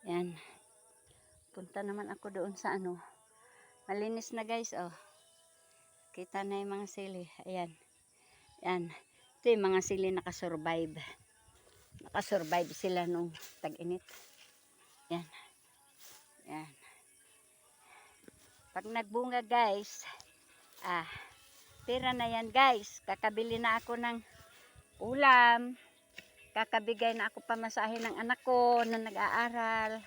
Yan. Punta naman ako doon sa ano. Malinis na guys, oh. Kita na yung mga sili. Ayan. Yan. Ito yung mga sili nakasurvive. Nakasurvive sila nung tag-init. Yan. Yan. Pag nagbunga guys, pera na yan guys. Kakabili na ako ng ulam. Kakabigay na ako pamasahe ng anak ko na nag-aaral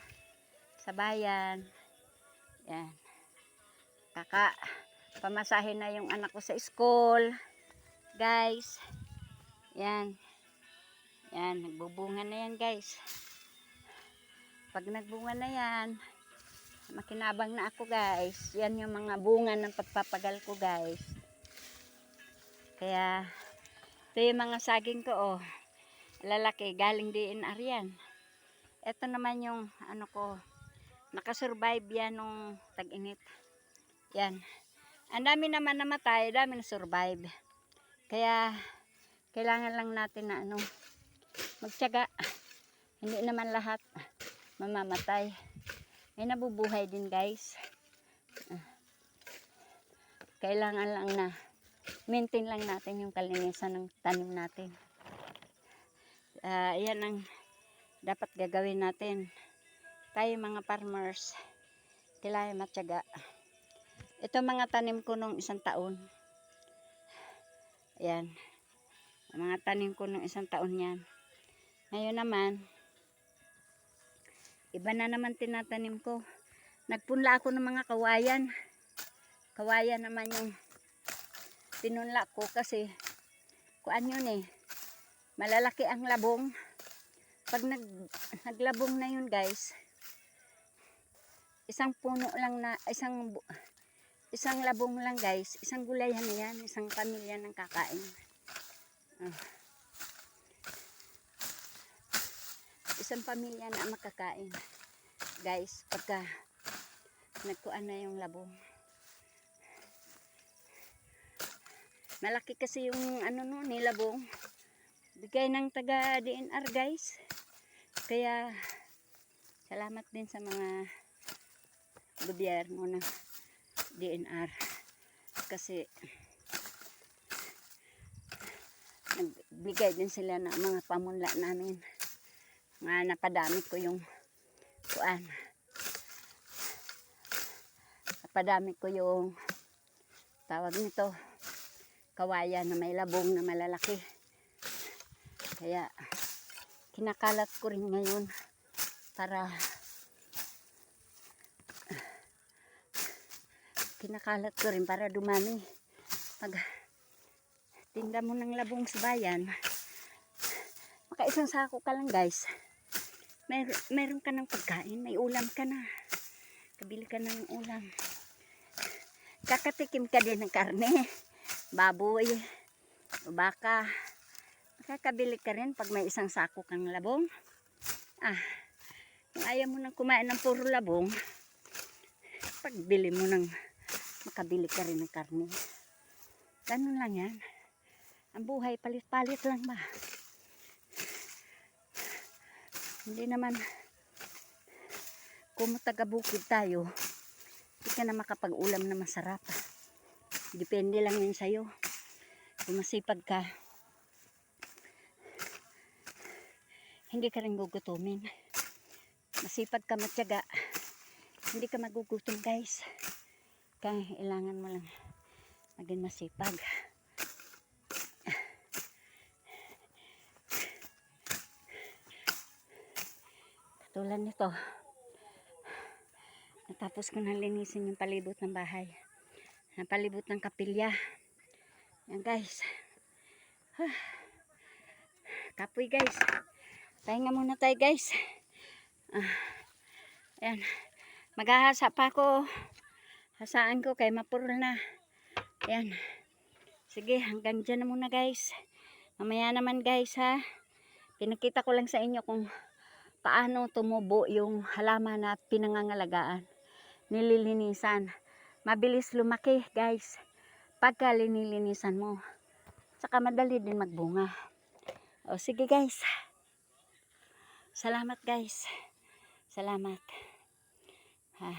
sa bayan. Yan. Pamasahe na yung anak ko sa school. Guys. Yan. Yan. Nagbubunga na yan guys. Pag nagbunga na yan, makinabang na ako guys. Yan yung mga bunga ng pagpapagal ko guys. Kaya, ito yung mga saging ko oh. Lalaki, galing DNR yan. Ito naman yung ano ko, nakasurvive yan nung tag-init. Yan. Ang dami naman namatay, dami na survive. Kaya, kailangan lang natin na ano, magtiyaga. Hindi naman lahat mamamatay. May nabubuhay din guys. Kailangan lang na maintain lang natin yung kalinisan ng tanim natin. Yan ang dapat gagawin natin. Tayo mga farmers, kailangan matyaga. Ito mga tanim ko nung isang taon. Ayan. Mga tanim ko nung isang taon yan. Ngayon naman, iba na naman tinatanim ko. Nagpunla ako ng mga kawayan. Kawayan naman yung pinunla ko kasi kuan yun eh. Malalaki ang labong. Pag naglabong na yun guys, isang puno lang na, isang labong lang guys, isang gulayan na yan, isang pamilya ng kakain. Isang pamilya na makakain. Guys, pagka nagkuan na yung labong. Malaki kasi yung ano no, nilabong. Bigay ng taga DNR guys. Kaya salamat din sa mga gobyerno ng DNR kasi nagbigay din sila ng mga pamunla namin. Nga napadami ko yung kuan. Napadami ko yung tawag nito kawayan na may labong na malalaki. Kaya kinakalat ko rin ngayon para dumami. Pag tinda mo ng labong sa bayan, makaisang sako ka lang guys. Meron ka ng pagkain, may ulam ka na. Kabili ka ng ulam. Kakatikim ka din ng karne, baboy, o baka. Makakabili ka rin pag may isang sako kang labong. Kung ayaw mo nang kumain ng puro labong, pagbili mo ng makabili ka rin ng karne. Ganun lang yan. Ang buhay, palit-palit lang ba? Hindi naman, kung taga-bukid tayo, hindi ka na makapag-ulam na masarap. Depende lang yun sa'yo. Kung masipag ka, hindi ka rin gugutumin. Masipag ka, matyaga, hindi ka magugutom guys. Kaya kailangan mo lang maging masipag. Katulad nito, natapos ko na linisin yung palibot ng bahay. Ang palibot ng kapilya. Yan guys. Kapoy guys. Pahinga muna tayo guys. Ayan. Maghahasa pa ako. Hasaan ko kay mapurol na. Ayan. Sige, hanggang dyan na muna guys. Mamaya naman guys ha. Pinakita ko lang sa inyo kung paano tumubo yung halaman na pinangangalagaan. Nililinisan. Mabilis lumaki guys. Pagka linilinisan mo. Saka madali din magbunga. O sige guys. Salamat guys Salamat. Ha.